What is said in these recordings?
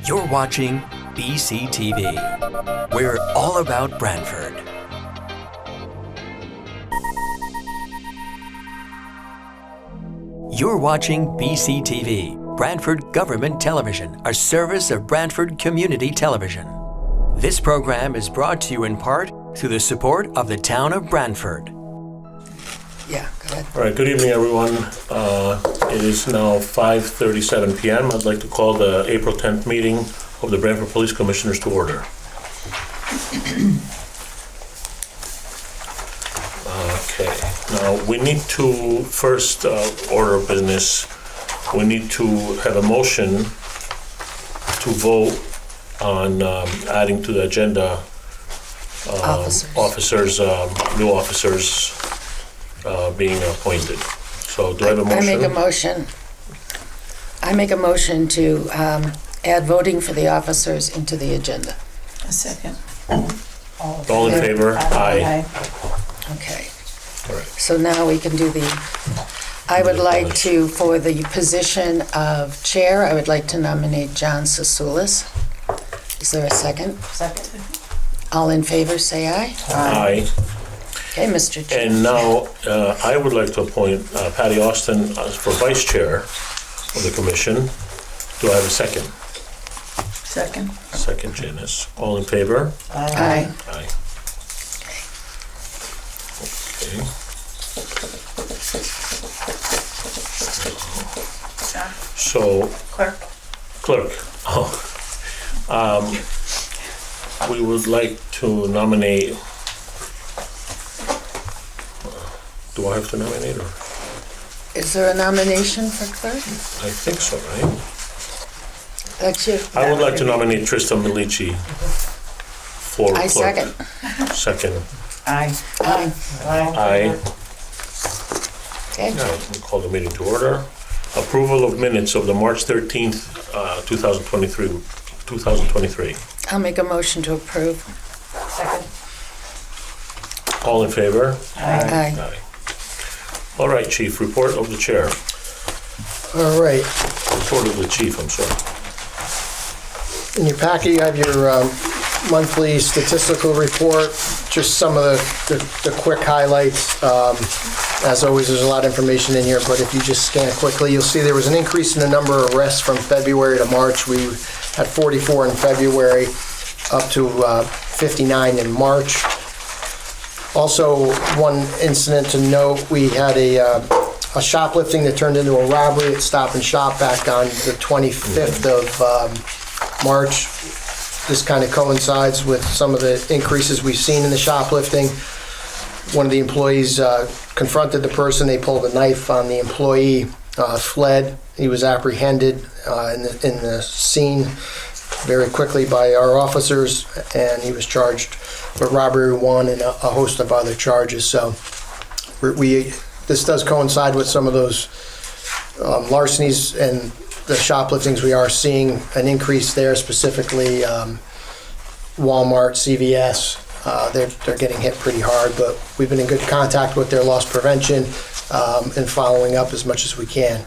You're watching BCTV. We're all about Branford. You're watching BCTV, Branford Government Television, a service of Branford Community Television. This program is brought to you in part through the support of the town of Branford. Yeah, go ahead. All right, good evening, everyone. It is now 5:37 p.m. I'd like to call the April 10th meeting of the Branford Police Commissioners to order. Okay, now we need to, first order of business, we need to have a motion to vote on adding to the agenda new officers being appointed. So do I have a motion? I make a motion to add voting for the officers into the agenda. A second. All in favor? Aye. Okay. All right. So now we can do I would like to, for the position of chair, I would like to nominate John Sasulis. Is there a second? Second. All in favor, say aye. Aye. Okay, Mr. Chair. And now I would like to appoint Patty Austin for vice chair of the commission. Do I have a second? Second. Second, Janice. All in favor? Aye. Aye. Okay. So, clerk. We would like to nominate. Do I have to nominate her? Is there a nomination for clerk? I think so, right? That's you. I would like to nominate Trista Milici for clerk. I second. Second. Aye. Aye. Aye. Okay. Now, we'll call the meeting to order. Approval of minutes of the March 13th, 2023. I'll make a motion to approve. Second. All in favor? Aye. Aye. All right, Chief, report of the chair. All right, Report of the chief, I'm sorry. in your packet, you have your monthly statistical report, just some of the quick highlights. As always, there's a lot of information in here, but if you just scan quickly, you'll see there was an increase in the number of arrests from February to March. We had 44 in February, up to 59 in March. Also, one incident to note, we had a shoplifting that turned into a robbery at Stop and Shop back on the 25th of March. This kind of coincides with some of the increases we've seen in the shoplifting. One of the employees confronted the person, they pulled a knife on the employee, fled. He was apprehended in the scene very quickly by our officers, and he was charged with robbery 1 and a host of other charges. So this does coincide with some of those larcenies and the shopliftings. We are seeing an increase there, specifically Walmart, CVS. They're getting hit pretty hard, but we've been in good contact with their loss prevention and following up as much as we can.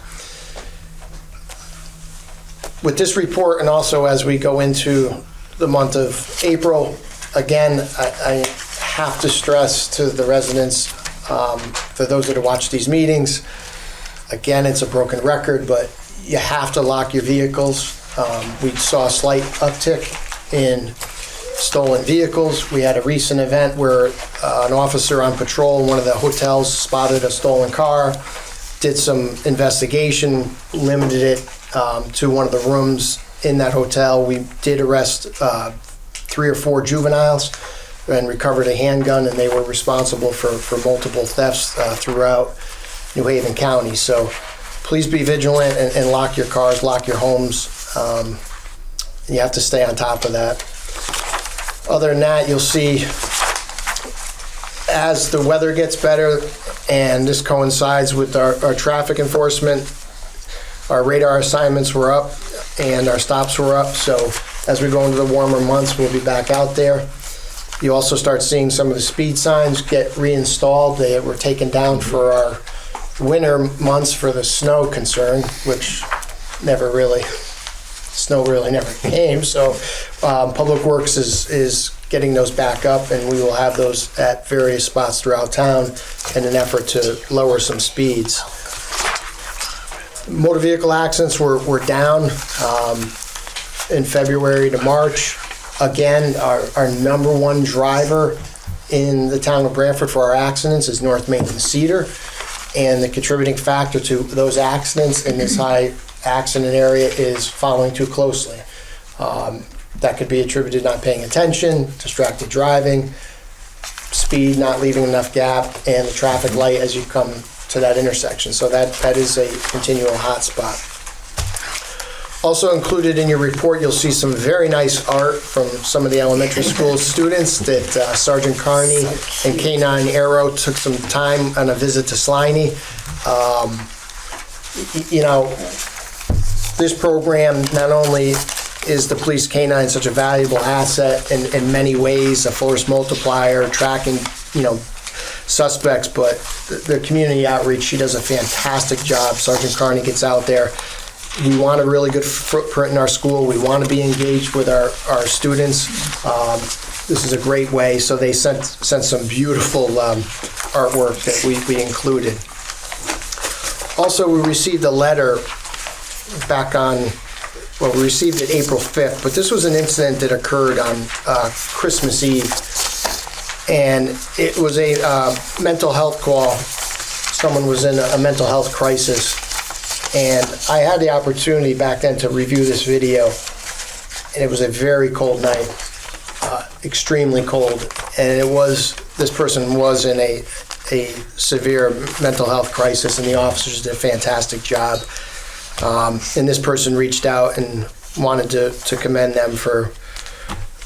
With this report, and also as we go into the month of April, again, I have to stress to the residents, for those that have watched these meetings, again, it's a broken record, but you have to lock your vehicles. We saw a slight uptick in stolen vehicles. We had a recent event where an officer on patrol in one of the hotels spotted a stolen car, did some investigation, limited it to one of the rooms in that hotel. We did arrest 3 or 4 juveniles and recovered a handgun, and they were responsible for multiple thefts throughout New Haven County. So please be vigilant and lock your cars, lock your homes. You have to stay on top of that. Other than that, you'll see as the weather gets better, and this coincides with our traffic enforcement, our radar assignments were up and our stops were up. So as we go into the warmer months, we'll be back out there. You also start seeing some of the speed signs get reinstalled. They were taken down for our winter months for the snow concern, which never really snow really never came. So Public Works is getting those back up, and we will have those at various spots throughout town in an effort to lower some speeds. Motor vehicle accidents were down in February to March. Again, our number one driver in the town of Branford for our accidents is North Main and Cedar. And the contributing factor to those accidents in this high accident area is following too closely. That could be attributed to not paying attention, distracted driving, speed, not leaving enough gap, and the traffic light as you come to that intersection. So that is a continual hot spot. Also included in your report, you'll see some very nice art from some of the elementary school students that Sergeant Carney and K9 Aero took some time on a visit to Sliney. This program, not only is the police K9 such a valuable asset in many ways, a force multiplier, tracking, suspects, but the community outreach, she does a fantastic job. Sergeant Carney gets out there. We want a really good footprint in our school. We want to be engaged with our students. This is a great way. So they sent some beautiful artwork that we included. Also, we received a letter we received it April 5th, but this was an incident that occurred on Christmas Eve. And it was a mental health call. Someone was in a mental health crisis. And I had the opportunity back then to review this video, and it was a very cold night, extremely cold. And this person was in a severe mental health crisis, and the officers did a fantastic job. And this person reached out and wanted to commend them for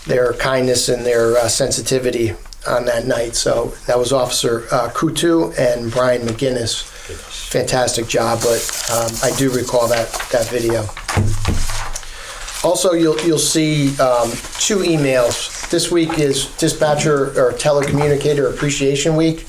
their kindness and their sensitivity on that night. So that was Officer Kutu and Brian McGinnis. Fantastic job, but I do recall that video. Also, you'll see 2 emails. This week is Dispatcher or Telecommunicator Appreciation Week.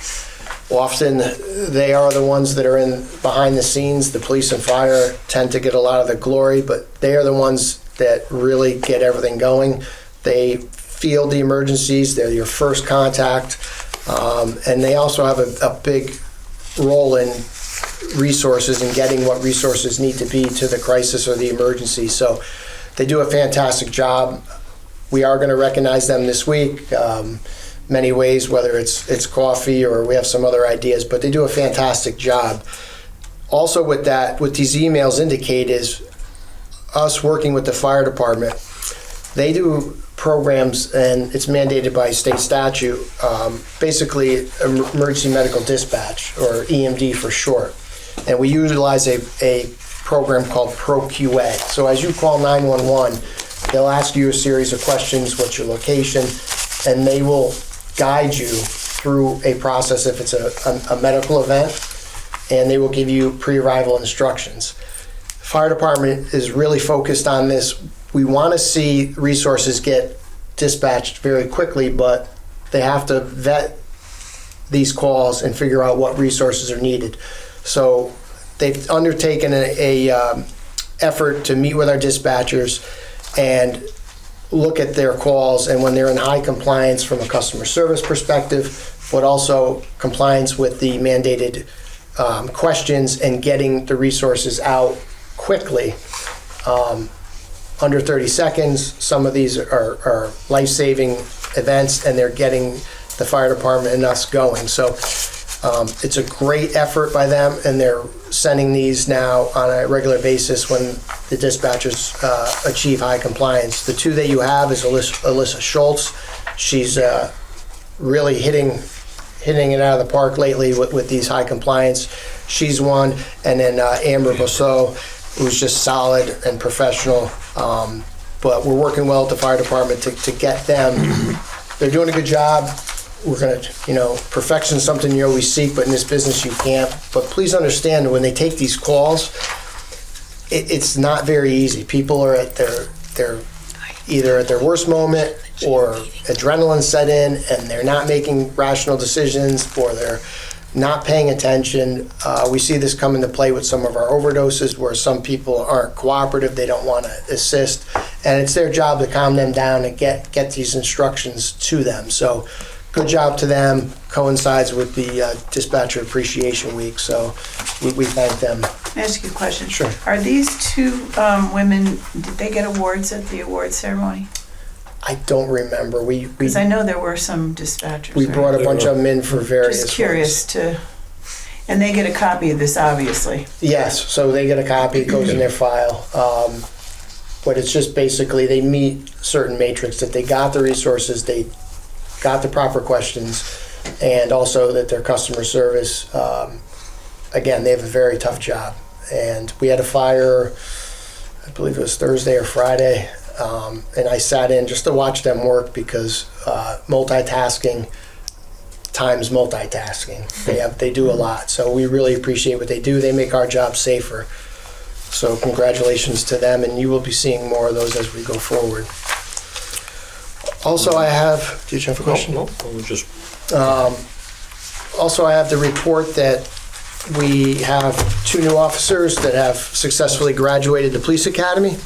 Often they are the ones that are in behind the scenes. The police and fire tend to get a lot of the glory, but they are the ones that really get everything going. They field the emergencies. They're your first contact, and they also have a big role in resources and getting what resources need to be to the crisis or the emergency. So they do a fantastic job. We are going to recognize them this week, many ways, whether it's coffee or we have some other ideas, but they do a fantastic job. Also what these emails indicate is us working with the fire department. They do programs, and it's mandated by state statute, basically emergency medical dispatch, or EMD for short. And we utilize a program called ProQA. So as you call 911, they'll ask you a series of questions, what's your location, and they will guide you through a process if it's a medical event, and they will give you pre-arrival instructions. Fire department is really focused on this. We want to see resources get dispatched very quickly, but they have to vet these calls and figure out what resources are needed. So they've undertaken a effort to meet with our dispatchers and look at their calls, and when they're in high compliance from a customer service perspective, but also compliance with the mandated questions and getting the resources out quickly. Under 30 seconds, some of these are life-saving events, and they're getting the fire department and us going. So it's a great effort by them, and they're sending these now on a regular basis when the dispatchers achieve high compliance. The 2 that you have is Alyssa Schultz. She's really hitting it out of the park lately with these high compliance. She's one, and then Amber Bousseau, who's just solid and professional. But we're working well at the fire department to get them. They're doing a good job. We're going to, perfection's something you always seek, but in this business you can't. But please understand, when they take these calls, it's not very easy. People are at they're either at their worst moment, or adrenaline set in and they're not making rational decisions, or they're not paying attention. We see this come into play with some of our overdoses where some people aren't cooperative, they don't want to assist, and it's their job to calm them down and get these instructions to them. So good job to them. Coincides with the Dispatcher Appreciation Week, so we thank them. Can I ask you a question? Sure. Are these two women, did they get awards at the award ceremony? I don't remember. Because I know there were some dispatchers. We right? brought a bunch of them in for various Just curious to, and they get a copy of this, obviously. Yes, so they get a copy, it goes in their file. But it's just basically they meet certain matrix, that they got the resources, they got the proper questions, and also that their customer service, again, they have a very tough job. And we had a fire, I believe it was Thursday or Friday, and I sat in just to watch them work because multitasking times multitasking. They do a lot, so we really appreciate what they do. They make our job safer. So congratulations to them, and you will be seeing more of those as we go forward. Also, I have, did you have a question? No, I'm just, Also, I have the report that we have 2 new officers that have successfully graduated the police academy.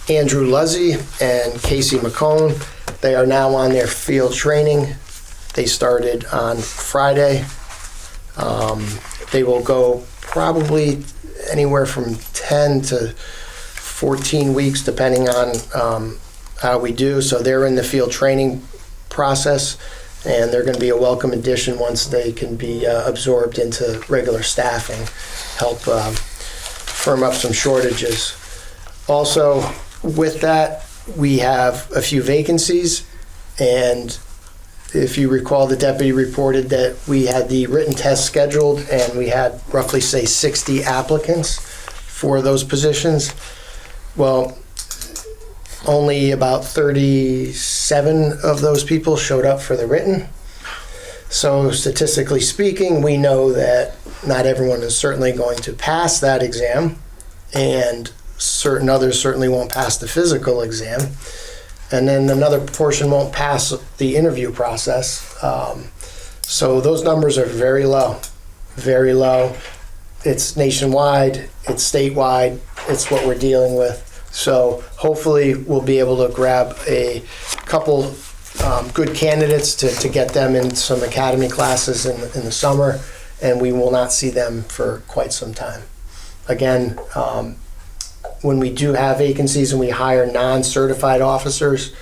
Andrew Luzzy and Casey McCone. They are now on their field training. They started on Friday. They will go probably anywhere from 10 to 14 weeks, depending on how we do. So they're in the field training process, and they're going to be a welcome addition once they can be absorbed into regular staffing, help firm up some shortages. Also, with that, we have a few vacancies, and if you recall, the deputy reported that we had the written test scheduled, and we had roughly, say, 60 applicants for those positions. Well, only about 37 of those people showed up for the written. So statistically speaking, we know that not everyone is certainly going to pass that exam, and certain others certainly won't pass the physical exam. And then another portion won't pass the interview process. So those numbers are very low, very low. It's nationwide, it's statewide, it's what we're dealing with. So hopefully we'll be able to grab a couple good candidates to get them in some academy classes in the summer, and we will not see them for quite some time. Again, when we do have vacancies and we hire non-certified officers,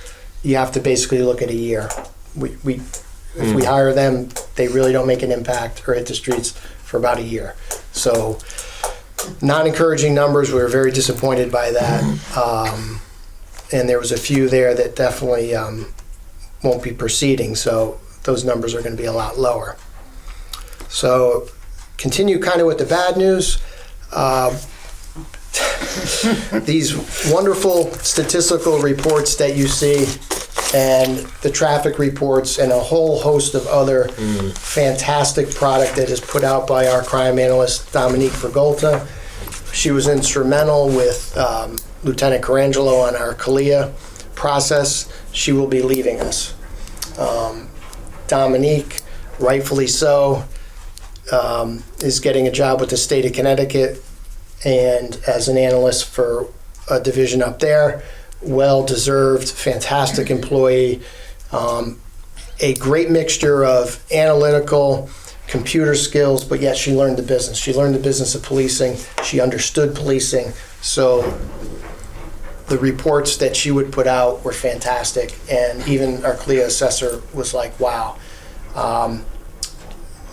you have to basically look at a year. If we hire them, they really don't make an impact or hit the streets for about a year. So, not encouraging numbers. We were very disappointed by that. And there was a few there that definitely won't be proceeding, so those numbers are going to be a lot lower. So, continue kind of with the bad news. These wonderful statistical reports that you see, and the traffic reports, and a whole host of other fantastic product that is put out by our crime analyst, Dominique Vergolta. She was instrumental with Lieutenant Carangelo on our CALIA process. She will be leaving us. Dominique, rightfully so, is getting a job with the state of Connecticut, and as an analyst for a division up there. Well-deserved, fantastic employee, a great mixture of analytical, computer skills, but yet she learned the business. She learned the business of policing. She understood policing. So the reports that she would put out were fantastic, and even our CLIA assessor was like, wow.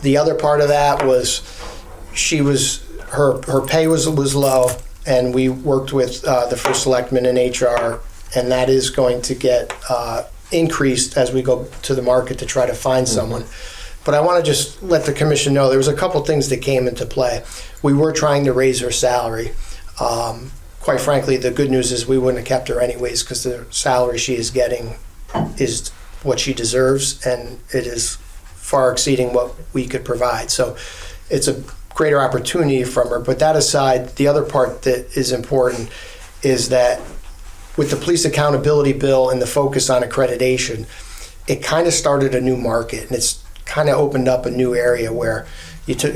The other part of that was her pay was low, and we worked with the first selectman in HR, and that is going to get increased as we go to the market to try to find someone. But I want to just let the commission know there was a couple things that came into play. We were trying to raise her salary. Quite frankly, the good news is we wouldn't have kept her anyways, because the salary she is getting is what she deserves, and it is far exceeding what we could provide. So it's a greater opportunity from her. But that aside, the other part that is important is that with the police accountability bill and the focus on accreditation, it kind of started a new market, and it's kind of opened up a new area where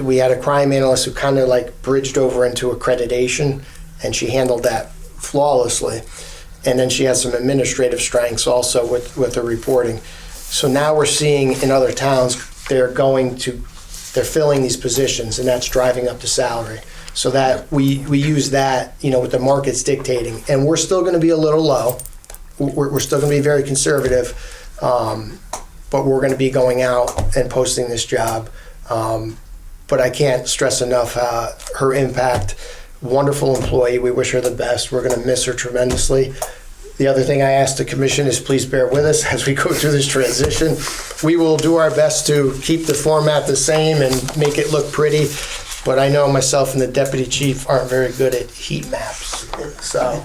we had a crime analyst who kind of like bridged over into accreditation, and she handled that flawlessly. And then she has some administrative strengths also with the reporting. So now we're seeing in other towns, they're filling these positions, and that's driving up the salary. So that we use that, with the markets dictating. And we're still going to be a little low. We're still going to be very conservative, but we're going to be going out and posting this job. But I can't stress enough her impact. Wonderful employee. We wish her the best. We're going to miss her tremendously. The other thing I ask the commission is please bear with us as we go through this transition. We will do our best to keep the format the same and make it look pretty, but I know myself and the deputy chief aren't very good at heat maps. So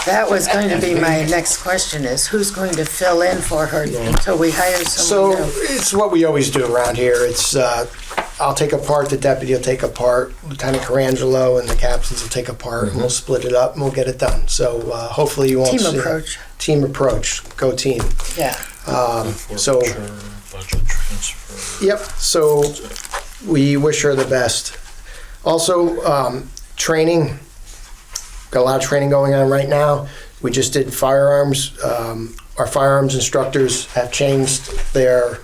That was going to be my next question, is who's going to fill in for her until we hire someone new? It's what we always do around here. It's I'll take a part, the deputy will take a part, Lieutenant Carangelo and the captains will take a part, and we'll split it up and we'll get it done. So hopefully you won't see... Team approach. Team approach. Go team. Yeah. So... Budget transfer. Yep, so we wish her the best. Also, training. Got a lot of training going on right now. We just did firearms. Our firearms instructors have changed their...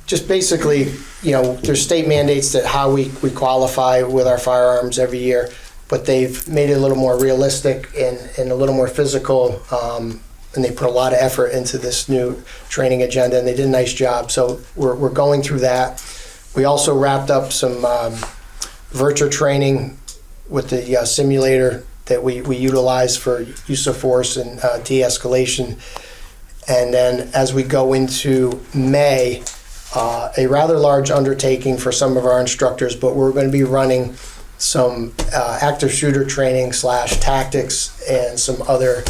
just basically, there's state mandates that how we qualify with our firearms every year, but they've made it a little more realistic and a little more physical, and they put a lot of effort into this new training agenda, and they did a nice job. So we're going through that. We also wrapped up some virtual training with the simulator that we utilize for use of force and de-escalation. And then as we go into May, a rather large undertaking for some of our instructors, but we're going to be running some active shooter training / tactics and some other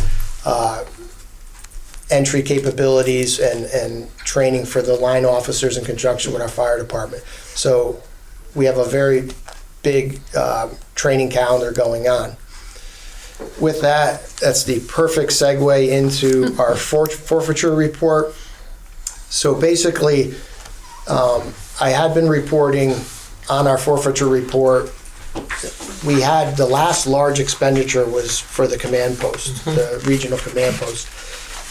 entry capabilities and training for the line officers in conjunction with our fire department. So we have a very big training calendar going on. With that, that's the perfect segue into our forfeiture report. So basically, I had been reporting on our forfeiture report. We had the last large expenditure was for the command post, the regional command post,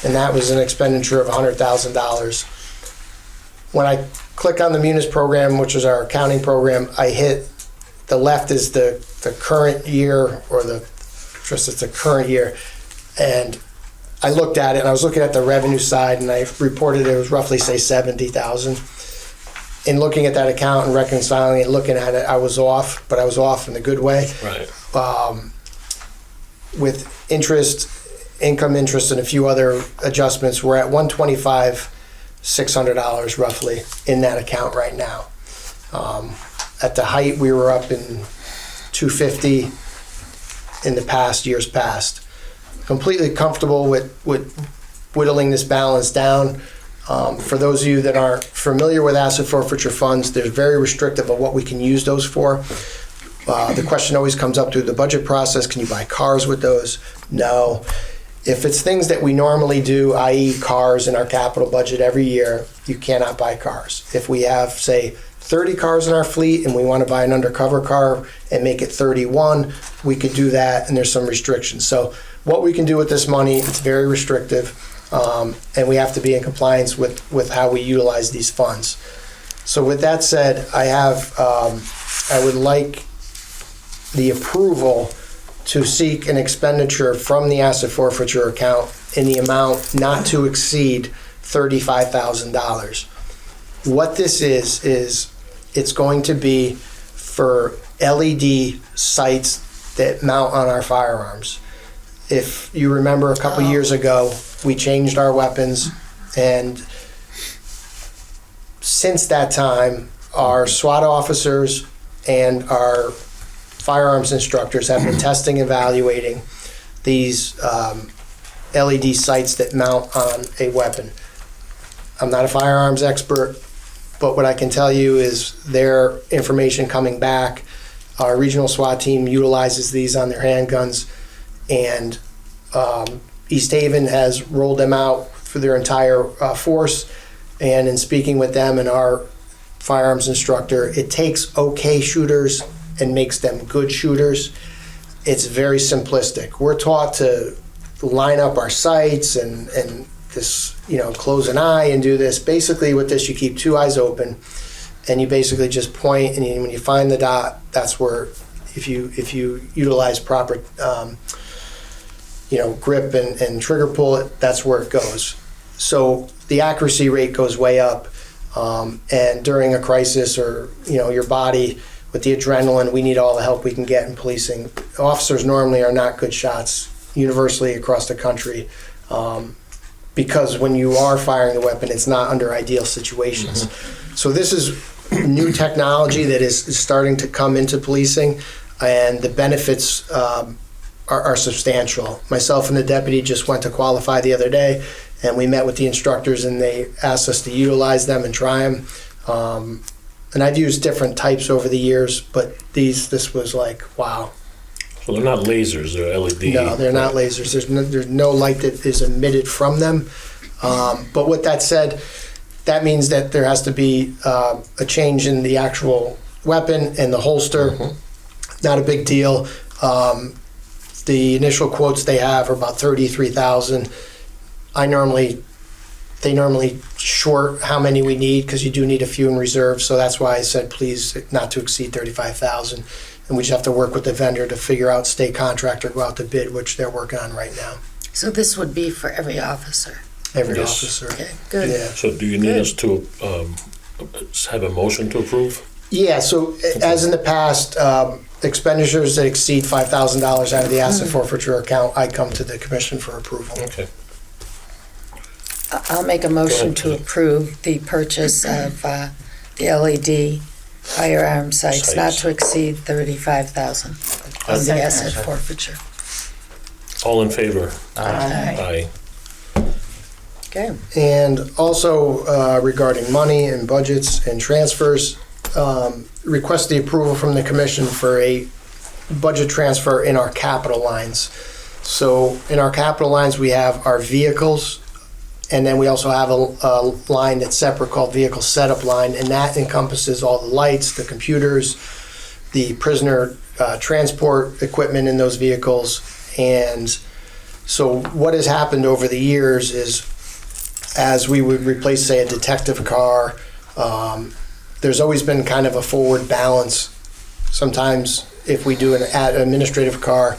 and that was an expenditure of $100,000. When I click on the Munis program, which is our accounting program, I hit the left is the current year, or it's the current year, and I looked at it, and I was looking at the revenue side, and I reported it was roughly, say, $70,000. In looking at that account and reconciling it, looking at it, I was off, but I was off in a good way. Right. With interest, income interest, and a few other adjustments, we're at $125,600 roughly in that account right now. At the height, we were up in $250 in the years past. Completely comfortable with whittling this balance down. For those of you that aren't familiar with asset forfeiture funds, they're very restrictive of what we can use those for. The question always comes up through the budget process, can you buy cars with those? No. If it's things that we normally do, i.e. cars in our capital budget every year, you cannot buy cars. If we have, say, 30 cars in our fleet and we want to buy an undercover car and make it 31, we could do that, and there's some restrictions. So what we can do with this money, it's very restrictive. And we have to be in compliance with how we utilize these funds. So with that said, I would like the approval to seek an expenditure from the asset forfeiture account in the amount not to exceed $35,000. What this is it's going to be for LED sights that mount on our firearms. If you remember a couple years ago, we changed our weapons, and since that time, our SWAT officers and our firearms instructors have been testing, evaluating these LED sights that mount on a weapon. I'm not a firearms expert, but what I can tell you is their information coming back. Our regional SWAT team utilizes these on their handguns, and East Haven has rolled them out for their entire force. And in speaking with them and our firearms instructor, it takes okay shooters and makes them good shooters. It's very simplistic. We're taught to line up our sights and this, close an eye and do this. Basically with this, you keep two eyes open and you basically just point, and when you find the dot, that's where, if you utilize proper grip and trigger pull, that's where it goes. So the accuracy rate goes way up. And during a crisis or, your body with the adrenaline, we need all the help we can get in policing. Officers normally are not good shots universally across the country because when you are firing the weapon, it's not under ideal situations. Mm-hmm. So this is new technology that is starting to come into policing, and the benefits are substantial. Myself and the deputy just went to qualify the other day, and we met with the instructors, and they asked us to utilize them and try them. And I've used different types over the years, but this was like, wow. So they're not lasers, they're LED. No, they're not lasers. There's no light that is emitted from them. But with that said, that means that there has to be a change in the actual weapon and the holster. Mm-hmm. Not a big deal. The initial quotes they have are about $33,000. They normally short how many we need because you do need a few in reserve. So that's why I said please not to exceed $35,000. And we just have to work with the vendor to figure out state contract or go out to bid, which they're working on right now. So this would be for every officer? Every Yes. officer. Okay, good. Yeah. So do you need Good. us to have a motion to approve? Yeah, so as in the past, expenditures that exceed $5,000 out of the asset forfeiture account, I come to the commission for approval. Okay. I'll make a motion to Go ahead. approve the purchase of the LED firearm sights not Sights. to exceed $35,000 on the Second. asset forfeiture. All in favor? Aye. Aye. Okay. And also regarding money and budgets and transfers, request the approval from the commission for a budget transfer in our capital lines. So in our capital lines, we have our vehicles, and then we also have a line that's separate called vehicle setup line, and that encompasses all the lights, the computers, the prisoner transport equipment in those vehicles. And so what has happened over the years is, as we would replace, say, a detective car, there's always been kind of a forward balance. Sometimes if we do an administrative car,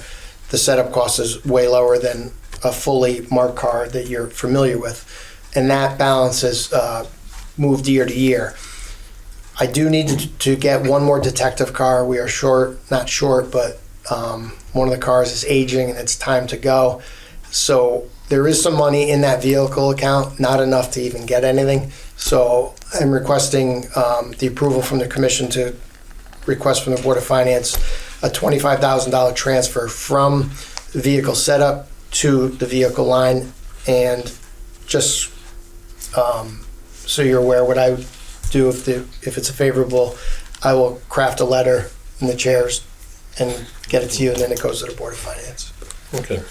the setup cost is way lower than a fully marked car that you're familiar with. And that balance has moved year to year. I do need to get one more detective car. We are short, not short, but one of the cars is aging and it's time to go. So there is some money in that vehicle account, not enough to even get anything. So I'm requesting the approval from the commission to request from the Board of Finance a $25,000 transfer from vehicle setup to the vehicle line. And just so you're aware, what I would do if it's a favorable, I will craft a letter in the chairs and get it to you, and then it goes to the Board of Finance. Okay.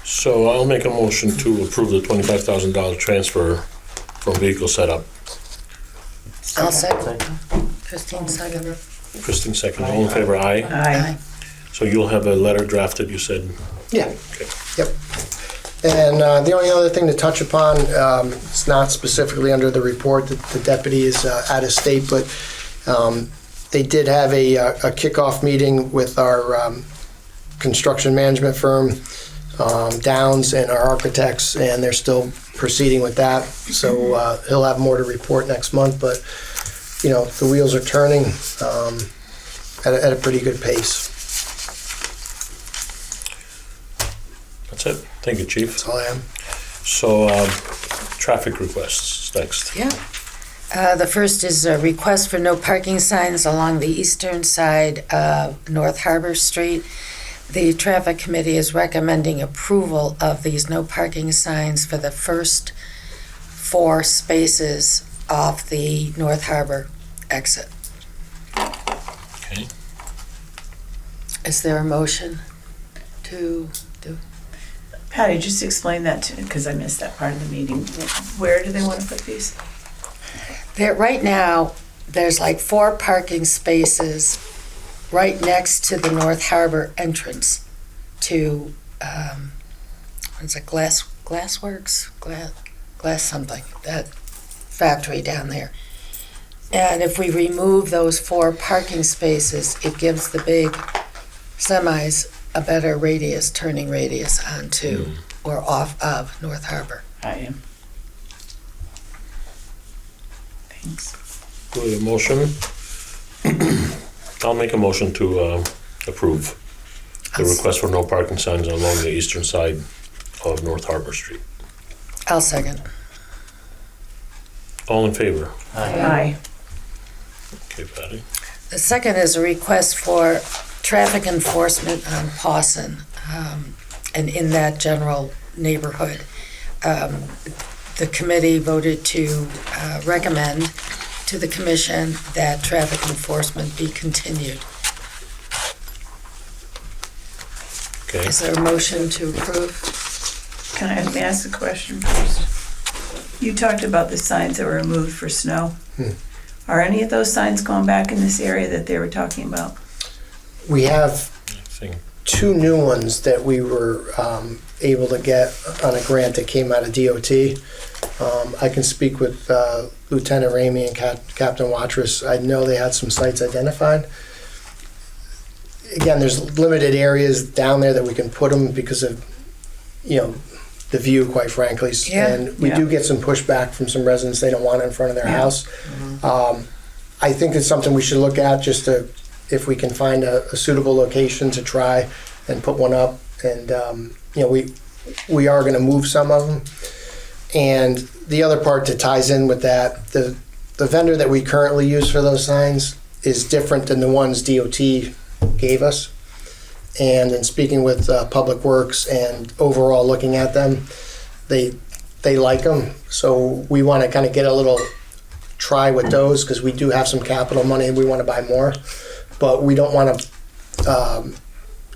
So I'll make a motion to approve the $25,000 transfer from vehicle setup. I'll second. Christine seconded. Kristen second. All in favor? Aye. Aye. So you'll have a letter drafted, you said? Yeah. Okay. Yep. And the only other thing to touch upon, it's not specifically under the report that the deputy is out of state, but they did have a kickoff meeting with our construction management firm, Downs, and our architects, and they're still proceeding with that. So he'll have more to report next month, but the wheels are turning at a pretty good pace. That's it. Thank you, Chief. That's all I am. So, traffic requests next. Yeah. The first is a request for no parking signs along the eastern side of North Harbor Street. The traffic committee is recommending approval of these no parking signs for the first 4 spaces off the North Harbor exit. Okay. Is there a motion to do? Patty, just explain that to, because I missed that part of the meeting. Where do they want to put these? There, right now, there's like 4 parking spaces right next to the North Harbor entrance to, what's it, Glassworks? Glass something, that factory down there. And if we remove those 4 parking spaces, it gives the big semis a better radius, turning radius onto or off of North Harbor. I am. Thanks. Do we have a motion? I'll make a motion to approve the request for no parking signs along the eastern side of North Harbor Street. I'll second. All in favor? Aye. Okay, Patty. The second is a request for traffic enforcement on Pawson, and in that general neighborhood. The committee voted to recommend to the commission that traffic enforcement be continued. Okay. Is there a motion to approve? Can I may I ask a question first? You talked about the signs that were removed for snow. Are any of those signs going back in this area that they were talking about? We have I think 2 new ones that we were able to get on a grant that came out of DOT. I can speak with Lieutenant Ramey and Captain Watrous. I know they had some sites identified. Again, there's limited areas down there that we can put them because of, the view, quite frankly. Yeah. And we do get some pushback from some residents. They don't want it in front of their house. I think it's something we should look at just to, if we can find a suitable location to try and put one up. And, we are going to move some of them. And the other part that ties in with that, the vendor that we currently use for those signs is different than the ones DOT gave us. And in speaking with Public Works and overall looking at them, they like them. So we want to kind of get a little try with those because we do have some capital money and we want to buy more. But we don't want to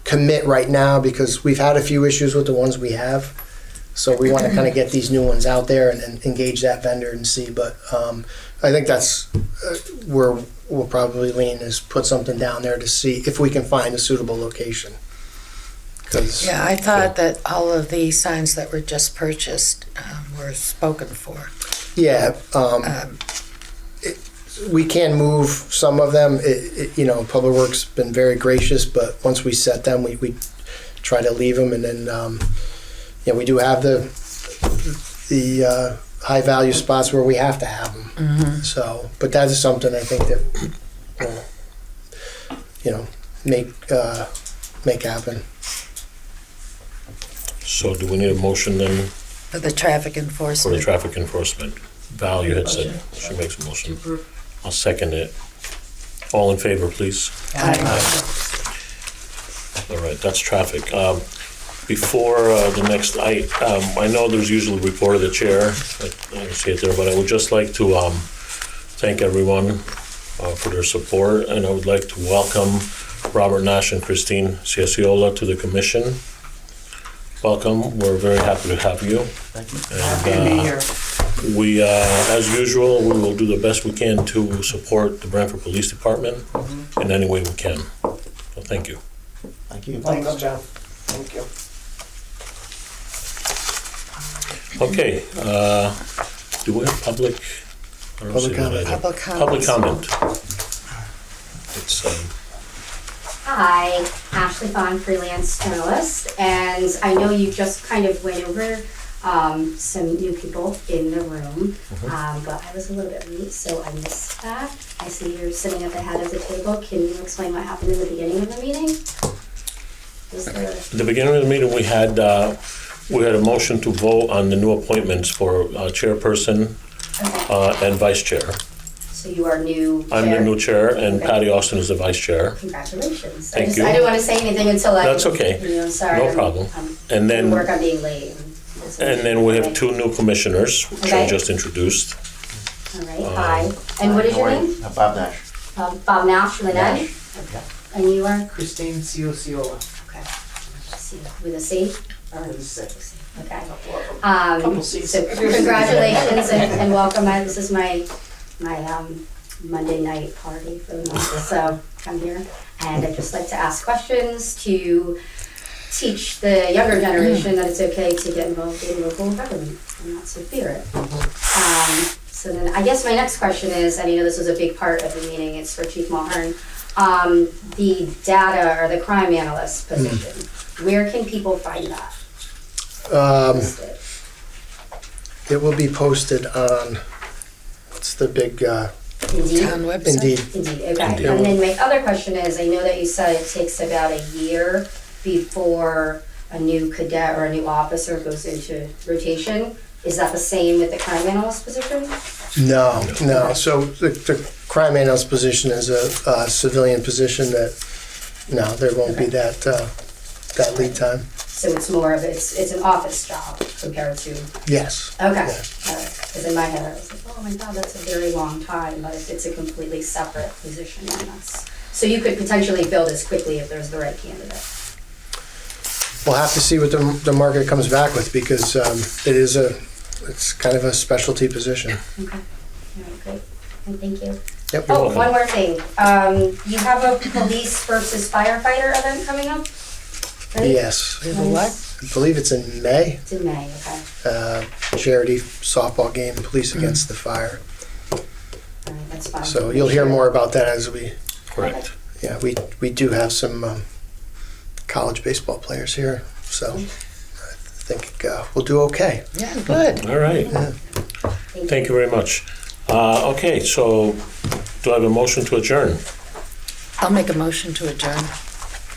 commit right now because we've had a few issues with the ones we have. So we want to kind of get these new ones out there and engage that vendor and see. But I think that's where we'll probably lean, is put something down there to see if we can find a suitable location. Yeah, I thought that all of the signs that were just purchased were spoken for. Yeah, we can move some of them. Public Works been very gracious, but once we set them, we try to leave them, and then we do have the high value spots where we have to have them. Mm-hmm. So, but that is something I think that will, make happen. So do we need a motion then For the traffic for the enforcement. traffic enforcement? Val, you had said she makes a motion. I'll second it. All in favor, please. Aye. All right, that's traffic. Before the next, I know there's usually a report of the chair. I don't see it there, but I would just like to thank everyone for their support, and I would like to welcome Robert Nash and Christine Ciacciola to the commission. Welcome. We're very happy to have you. Thank you. Happy to be here. We, as usual, we will do the best we can to support the Branford Police Department in any way we can. So thank you. Thank you. Thanks, John. Thank you. Okay, do we have public? I don't see that either. Public comment. Public comment. It's, Hi, Ashley Vaughn, freelance journalist, and I know you just kind of went over some new people in the room, but I was a little bit late, so I missed that. I see you're sitting at the head of the table. Can you explain what happened in the beginning of the meeting? At the beginning of the meeting, we had a motion to vote on the new appointments for chairperson and vice chair. So you are new chair? I'm the new chair, and Okay. Patty Austin is the vice chair. Congratulations. Thank I you. didn't want to say anything until I... That's okay. Sorry. No problem. I'm And then- work on being late. And then we have 2 new commissioners, which I Okay. just introduced. All right, hi. And what is your name? Bob Nash. Bob Nash, from the Nash. Okay. And you are? Christine Ciacciola. Okay. C, with a C? Okay. Couple seats. So congratulations and welcome. This is my Monday night party for the month, so come here. And I'd just like to ask questions to teach the younger generation that it's okay to get involved in local government and not to fear it. So then I guess my next question is, and I know this was a big part of the meeting, it's for Chief Mulhern, the data or the crime analyst position. Where can people find that? It will be posted on, what's the big, Indeed. Town website. Indeed. Indeed, okay. And then my other question is, I know that you said it takes about a year before a new cadet or a new officer goes into rotation. Is that the same with the crime analyst position? No. So the crime analyst position is a civilian position that, no, there won't be that lead time. So it's more of, it's an office job compared to, Yes. okay. Yeah. All right. Because in my head, I was like, oh my God, that's a very long time, but if it's a completely separate position, then that's, so you could potentially fill this quickly if there's the right candidate. We'll have to see what the market comes back with, because it's kind of a specialty position. Okay. All right, great. And thank you. Yep. Oh, one more thing. You have a police versus firefighter event coming up, right? Yes. We have a what? I believe it's in May. It's in May, okay. Charity softball game, police against the fire. All right, that's fine. So you'll hear more about that as we, Correct. yeah, we do have some college baseball players here, so I think we'll do okay. Yeah, good. All right. Thank you very much. Okay, so do I have a motion to adjourn? I'll make a motion to adjourn.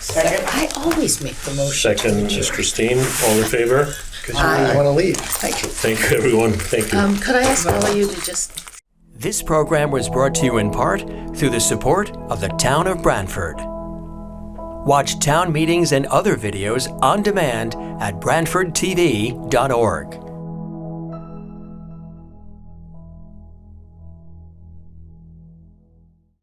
Second. I always make the motion. Second is Christine. All in favor? Because you really want to leave. Thank you, everyone. Thank you. Could I ask all of you to just This program was brought to you in part through the support of the Town of Branford. Watch town meetings and other videos on demand at BranfordTV.org.